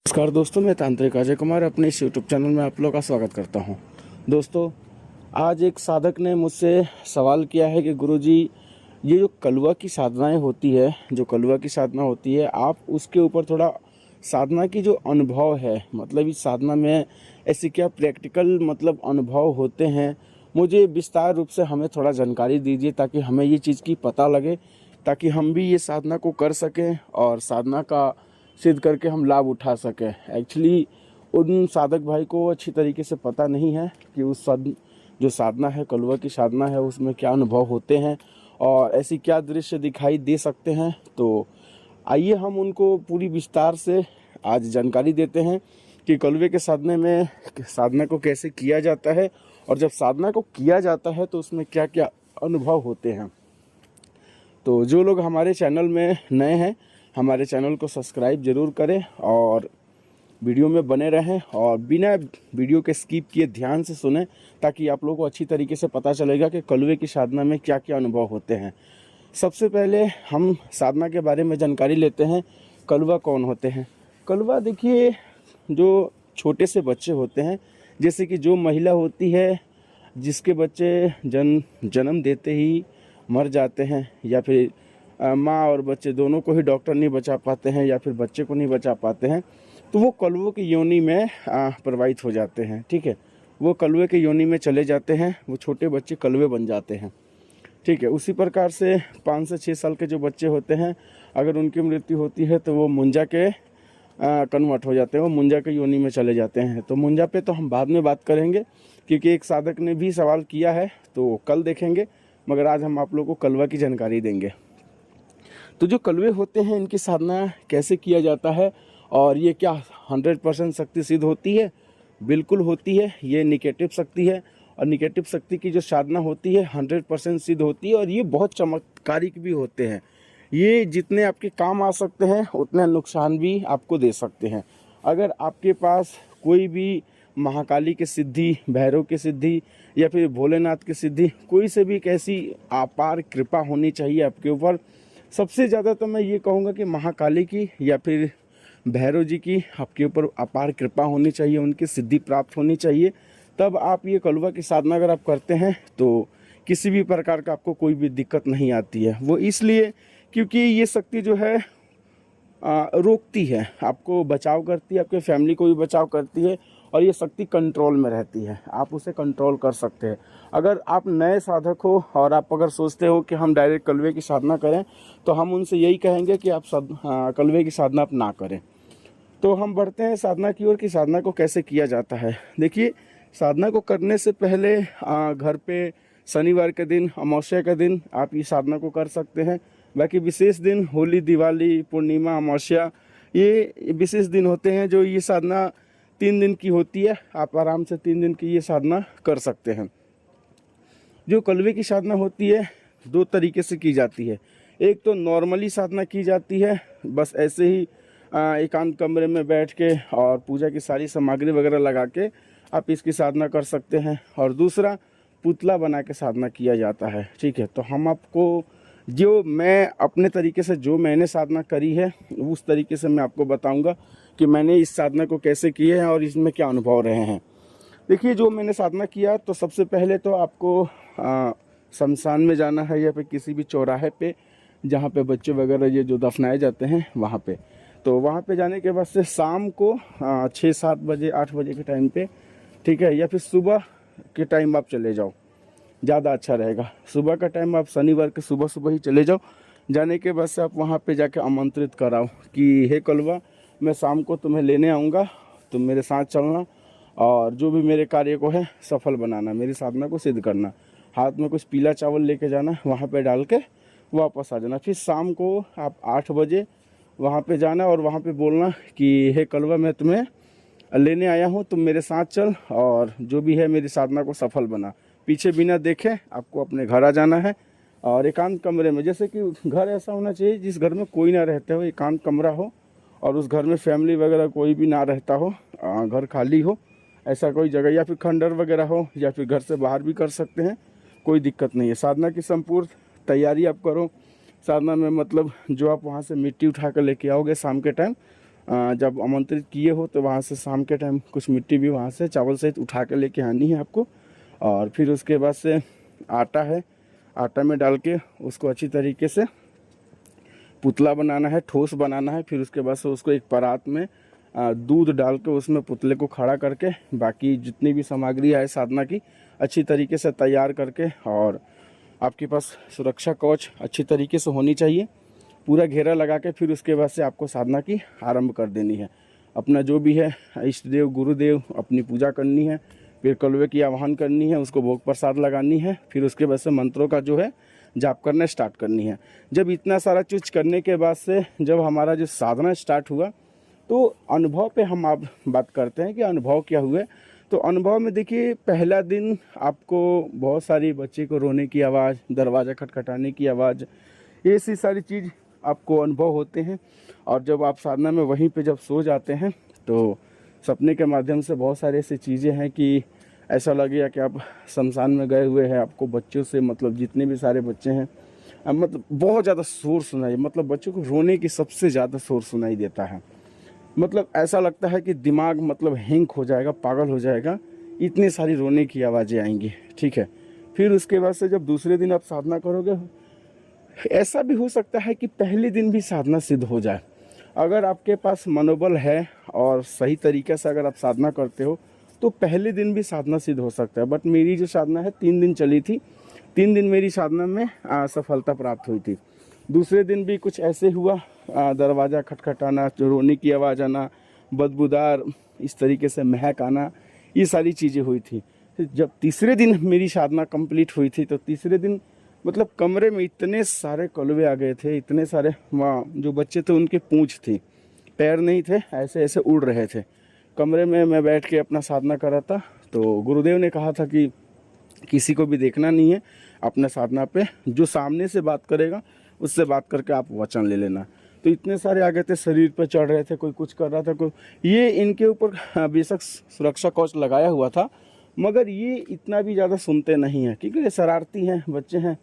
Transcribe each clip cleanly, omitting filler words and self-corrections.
नमस्कार दोस्तों, मैं तांत्रिक अजय कुमार अपने इस यूट्यूब चैनल में आप लोगों का स्वागत करता हूं। दोस्तों, आज एक साधक ने मुझसे सवाल किया है कि गुरुजी, ये जो कलवा की साधनाएं होती है, आप उसके ऊपर थोड़ा साधना की जो अनुभव है, मतलब इस साधना में ऐसे क्या प्रैक्टिकल मतलब अनुभव होते हैं, मुझे विस्तार रूप से हमें थोड़ा जानकारी दीजिए ताकि हमें ये चीज़ की पता लगे, ताकि हम भी ये साधना को कर सकें और साधना का सिद्ध करके हम लाभ उठा सकें। एक्चुअली उन साधक भाई को अच्छी तरीके से पता नहीं है कि जो साधना है, कलवा की साधना है, उसमें क्या अनुभव होते हैं और ऐसी क्या दृश्य दिखाई दे सकते हैं। तो आइए हम उनको पूरी विस्तार से आज जानकारी देते हैं कि कलवे के साधना को कैसे किया जाता है और जब साधना को किया जाता है तो उसमें क्या क्या अनुभव होते हैं। तो जो लोग हमारे चैनल में नए हैं, हमारे चैनल को सब्सक्राइब ज़रूर करें और वीडियो में बने रहें और बिना वीडियो के स्किप किए ध्यान से सुनें, ताकि आप लोगों को अच्छी तरीके से पता चलेगा कि कलवे की साधना में क्या क्या अनुभव होते हैं। सबसे पहले हम साधना के बारे में जानकारी लेते हैं। कलवा कौन होते हैं? कलवा देखिए, जो छोटे से बच्चे होते हैं, जैसे कि जो महिला होती है जिसके बच्चे जन्म देते ही मर जाते हैं, या फिर माँ और बच्चे दोनों को ही डॉक्टर नहीं बचा पाते हैं, या फिर बच्चे को नहीं बचा पाते हैं, तो वो कलवों की योनि में प्रवाहित हो जाते हैं। ठीक है, वो कलवे के योनि में चले जाते हैं, वो छोटे बच्चे कलवे बन जाते हैं। ठीक है, उसी प्रकार से 5 से 6 साल के जो बच्चे होते हैं, अगर उनकी मृत्यु होती है तो वो मुंजा के कन्वर्ट हो जाते हैं, वो मुंजा के योनि में चले जाते हैं। तो मुंजा पे तो हम बाद में बात करेंगे, क्योंकि एक साधक ने भी सवाल किया है, तो कल देखेंगे, मगर आज हम आप लोगों को कलवा की जानकारी देंगे। तो जो कलवे होते हैं, इनकी साधना कैसे किया जाता है और ये क्या 100% शक्ति सिद्ध होती है? बिल्कुल होती है। ये निगेटिव शक्ति है और निगेटिव शक्ति की जो साधना होती है 100% सिद्ध होती है और ये बहुत चमत्कारिक भी होते हैं। ये जितने आपके काम आ सकते हैं उतने नुकसान भी आपको दे सकते हैं। अगर आपके पास कोई भी महाकाली की सिद्धि, भैरव की सिद्धि या फिर भोलेनाथ की सिद्धि, कोई से भी कैसी अपार कृपा होनी चाहिए आपके ऊपर। सबसे ज़्यादा तो मैं ये कहूँगा कि महाकाली की या फिर भैरव जी की आपके ऊपर अपार कृपा होनी चाहिए, उनकी सिद्धि प्राप्त होनी चाहिए। तब आप ये कलवा की साधना अगर आप करते हैं तो किसी भी प्रकार का आपको कोई भी दिक्कत नहीं आती है। वो इसलिए क्योंकि ये शक्ति जो है रोकती है, आपको बचाव करती है, आपके फैमिली को भी बचाव करती है और ये शक्ति कंट्रोल में रहती है। आप उसे कंट्रोल कर सकते हैं। अगर आप नए साधक हो और आप अगर सोचते हो कि हम डायरेक्ट कलवे की साधना करें, तो हम उनसे यही कहेंगे कि आप कलवे की साधना आप ना करें। तो हम बढ़ते हैं साधना की ओर कि साधना को कैसे किया जाता है। देखिए, साधना को करने से पहले घर पे शनिवार के दिन, अमावस्या के दिन आप ये साधना को कर सकते हैं। बाकी विशेष दिन होली, दिवाली, पूर्णिमा, अमावस्या, ये विशेष दिन होते हैं जो ये साधना 3 दिन की होती है। आप आराम से 3 दिन की ये साधना कर सकते हैं। जो कलवे की साधना होती है 2 तरीके से की जाती है। एक तो नॉर्मली साधना की जाती है, बस ऐसे ही एकांत कमरे में बैठ के और पूजा की सारी सामग्री वगैरह लगा के आप इसकी साधना कर सकते हैं। और दूसरा पुतला बना के साधना किया जाता है। ठीक है, तो हम आपको जो मैं अपने तरीके से जो मैंने साधना करी है उस तरीके से मैं आपको बताऊंगा कि मैंने इस साधना को कैसे किए हैं और इसमें क्या अनुभव रहे हैं। देखिए, जो मैंने साधना किया, तो सबसे पहले तो आपको शमशान में जाना है या फिर किसी भी चौराहे पे जहाँ पे बच्चे वगैरह ये जो दफनाए जाते हैं वहाँ पे। तो वहाँ पे जाने के बाद से शाम को 6-7 बजे, 8 बजे के टाइम पे, ठीक है, या फिर सुबह के टाइम आप चले जाओ, ज़्यादा अच्छा रहेगा। सुबह का टाइम आप शनिवार के सुबह सुबह ही चले जाओ। जाने के बाद से आप वहाँ पे जाके आमंत्रित कराओ कि हे कलवा, मैं शाम को तुम्हें लेने आऊँगा, तुम मेरे साथ चलना और जो भी मेरे कार्य को है सफल बनाना, मेरी साधना को सिद्ध करना। हाथ में कुछ पीला चावल लेके जाना, वहाँ पे डाल के वापस आ जाना। फिर शाम को आप 8 बजे वहाँ पे जाना और वहाँ पे बोलना कि हे कलवा, मैं तुम्हें लेने आया हूँ, तुम मेरे साथ चल और जो भी है मेरी साधना को सफल बना। पीछे बिना देखे आपको अपने घर आ जाना है और एकांत कमरे में, जैसे कि घर ऐसा होना चाहिए जिस घर में कोई ना रहते हो, एकांत कमरा हो और उस घर में फैमिली वगैरह कोई भी ना रहता हो, घर खाली हो, ऐसा कोई जगह, या फिर खंडर वगैरह हो, या फिर घर से बाहर भी कर सकते हैं, कोई दिक्कत नहीं है। साधना की संपूर्ण तैयारी आप करो। साधना में मतलब जो आप वहाँ से मिट्टी उठा कर लेके आओगे शाम के टाइम, जब आमंत्रित किए हो तो वहाँ से शाम के टाइम कुछ मिट्टी भी वहाँ से चावल सहित उठा के लेके आनी है आपको। और फिर उसके बाद से आटा है, आटा में डाल के उसको अच्छी तरीके से पुतला बनाना है, ठोस बनाना है। फिर उसके बाद से उसको एक परात में दूध डाल के उसमें पुतले को खड़ा करके बाकी जितनी भी सामग्री है साधना की अच्छी तरीके से तैयार करके, और आपके पास सुरक्षा कवच अच्छी तरीके से होनी चाहिए, पूरा घेरा लगा के फिर उसके बाद से आपको साधना की आरंभ कर देनी है। अपना जो भी है इष्ट देव गुरुदेव अपनी पूजा करनी है, फिर कलवे की आवाहन करनी है, उसको भोग प्रसाद लगानी है, फिर उसके बाद से मंत्रों का जो है जाप करना स्टार्ट करनी है। जब इतना सारा चीज़ करने के बाद से जब हमारा जो साधना स्टार्ट हुआ तो अनुभव पे हम आप बात करते हैं कि अनुभव क्या हुए। तो अनुभव में देखिए, पहला दिन आपको बहुत सारी बच्चे को रोने की आवाज़, दरवाज़ा खटखटाने की आवाज़, ऐसी सारी चीज़ आपको अनुभव होते हैं। और जब आप साधना में वहीं पे जब सो जाते हैं तो सपने के माध्यम से बहुत सारी ऐसी चीज़ें हैं कि ऐसा लगेगा कि आप शमशान में गए हुए हैं। आपको बच्चों से मतलब जितने भी सारे बच्चे हैं मतलब बहुत ज़्यादा शोर सुनाई, मतलब बच्चों को रोने की सबसे ज़्यादा शोर सुनाई देता है। मतलब ऐसा लगता है कि दिमाग मतलब हैंग हो जाएगा, पागल हो जाएगा, इतनी सारी रोने की आवाज़ें आएंगी। ठीक है, फिर उसके बाद से जब दूसरे दिन आप साधना करोगे, ऐसा भी हो सकता है कि पहले दिन भी साधना सिद्ध हो जाए। अगर आपके पास मनोबल है और सही तरीके से अगर आप साधना करते हो तो पहले दिन भी साधना सिद्ध हो सकता है। बट मेरी जो साधना है 3 दिन चली थी, 3 दिन मेरी साधना में सफलता प्राप्त हुई थी। दूसरे दिन भी कुछ ऐसे हुआ, दरवाज़ा खटखटाना, रोने की आवाज़ आना, बदबूदार इस तरीके से महक आना, ये सारी चीज़ें हुई थी। जब तीसरे दिन मेरी साधना कंप्लीट हुई थी तो तीसरे दिन मतलब कमरे में इतने सारे कलवे आ गए थे, इतने सारे, वहाँ जो बच्चे थे उनके पूँछ थी, पैर नहीं थे, ऐसे ऐसे उड़ रहे थे। कमरे में मैं बैठ के अपना साधना कर रहा था तो गुरुदेव ने कहा था कि किसी को भी देखना नहीं है, अपने साधना पे जो सामने से बात करेगा उससे बात करके आप वचन ले लेना। तो इतने सारे आ गए थे, शरीर पे चढ़ रहे थे, कोई कुछ कर रहा था, कोई ये इनके ऊपर बेशक सुरक्षा कवच लगाया हुआ था मगर ये इतना भी ज़्यादा सुनते नहीं हैं क्योंकि ये शरारती हैं, बच्चे हैं,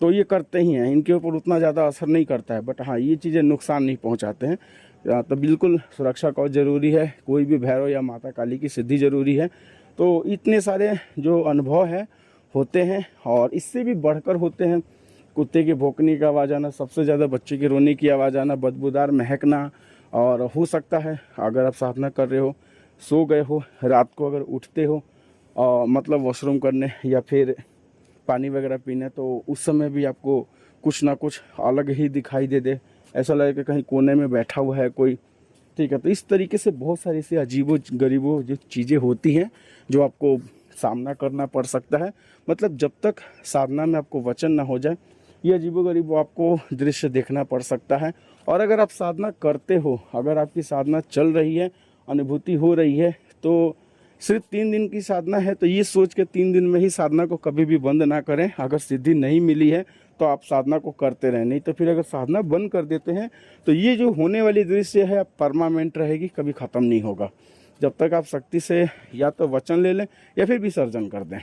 तो ये करते ही हैं, इनके ऊपर उतना ज़्यादा असर नहीं करता है। बट हाँ, ये चीज़ें नुकसान नहीं पहुंचाते हैं। तो बिल्कुल सुरक्षा कवच ज़रूरी है, कोई भी भैरव या माता काली की सिद्धि ज़रूरी है। तो इतने सारे जो अनुभव है होते हैं और इससे भी बढ़कर होते हैं। कुत्ते की भौंकने की आवाज़ आना, सबसे ज़्यादा बच्चे के रोने की आवाज़ आना, बदबूदार महकना, और हो सकता है अगर आप साधना कर रहे हो, सो गए हो, रात को अगर उठते हो मतलब वॉशरूम करने या फिर पानी वगैरह पीने, तो उस समय भी आपको कुछ ना कुछ अलग ही दिखाई दे, ऐसा लगे कि कहीं कोने में बैठा हुआ है कोई। ठीक है, तो इस तरीके से बहुत सारी ऐसी अजीबो गरीबो जो चीज़ें होती हैं जो आपको सामना करना पड़ सकता है। मतलब जब तक साधना में आपको वचन ना हो जाए, ये अजीबो गरीबो आपको दृश्य देखना पड़ सकता है। और अगर आप साधना करते हो, अगर आपकी साधना चल रही है, अनुभूति हो रही है, तो सिर्फ 3 दिन की साधना है तो ये सोच के 3 दिन में ही साधना को कभी भी बंद ना करें। अगर सिद्धि नहीं मिली है तो आप साधना को करते रहें, नहीं तो फिर अगर साधना बंद कर देते हैं तो ये जो होने वाली दृश्य है परमानेंट रहेगी, कभी ख़त्म नहीं होगा। जब तक आप शक्ति से या तो वचन ले लें या फिर विसर्जन कर दें,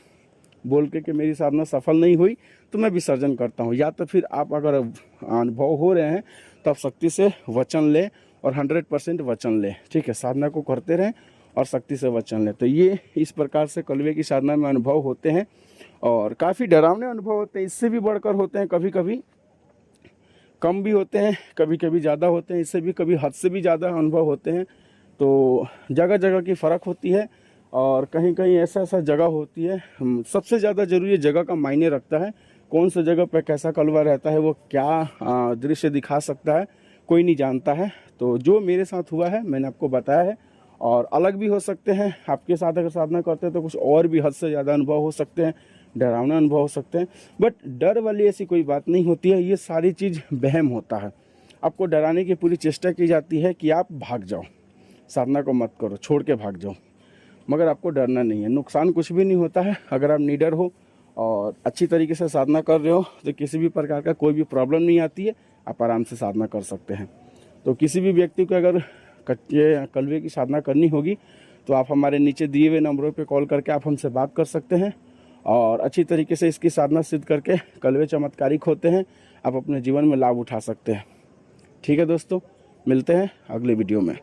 बोल के कि मेरी साधना सफल नहीं हुई तो मैं विसर्जन करता हूँ, या तो फिर आप अगर अनुभव हो रहे हैं तो आप शक्ति से वचन लें और 100% वचन लें। ठीक है, साधना को करते रहें और शक्ति से वचन लें। तो ये इस प्रकार से कलवे की साधना में अनुभव होते हैं और काफ़ी डरावने अनुभव होते हैं, इससे भी बढ़कर होते हैं, कभी कभी कम भी होते हैं, कभी कभी ज़्यादा होते हैं, इससे भी कभी हद से भी ज़्यादा अनुभव होते हैं। तो जगह जगह की फ़र्क होती है और कहीं कहीं ऐसा ऐसा जगह होती है। सबसे ज़्यादा ज़रूरी जगह का मायने रखता है, कौन सा जगह पर कैसा कलवा रहता है, वो क्या दृश्य दिखा सकता है, कोई नहीं जानता है। तो जो मेरे साथ हुआ है मैंने आपको बताया है, और अलग भी हो सकते हैं। आपके साथ अगर साधना करते हैं तो कुछ और भी हद से ज़्यादा अनुभव हो सकते हैं, डरावना अनुभव हो सकते हैं। बट डर वाली ऐसी कोई बात नहीं होती है, ये सारी चीज़ वहम होता है। आपको डराने की पूरी चेष्टा की जाती है कि आप भाग जाओ, साधना को मत करो, छोड़ के भाग जाओ, मगर आपको डरना नहीं है। नुकसान कुछ भी नहीं होता है अगर आप निडर हो और अच्छी तरीके से साधना कर रहे हो तो किसी भी प्रकार का कोई भी प्रॉब्लम नहीं आती है, आप आराम से साधना कर सकते हैं। तो किसी भी व्यक्ति को अगर कच्चे कलवे की साधना करनी होगी तो आप हमारे नीचे दिए हुए नंबरों पे कॉल करके आप हमसे बात कर सकते हैं और अच्छी तरीके से इसकी साधना सिद्ध करके कलवे चमत्कारिक होते हैं, आप अपने जीवन में लाभ उठा सकते हैं। ठीक है दोस्तों, मिलते हैं अगले वीडियो में।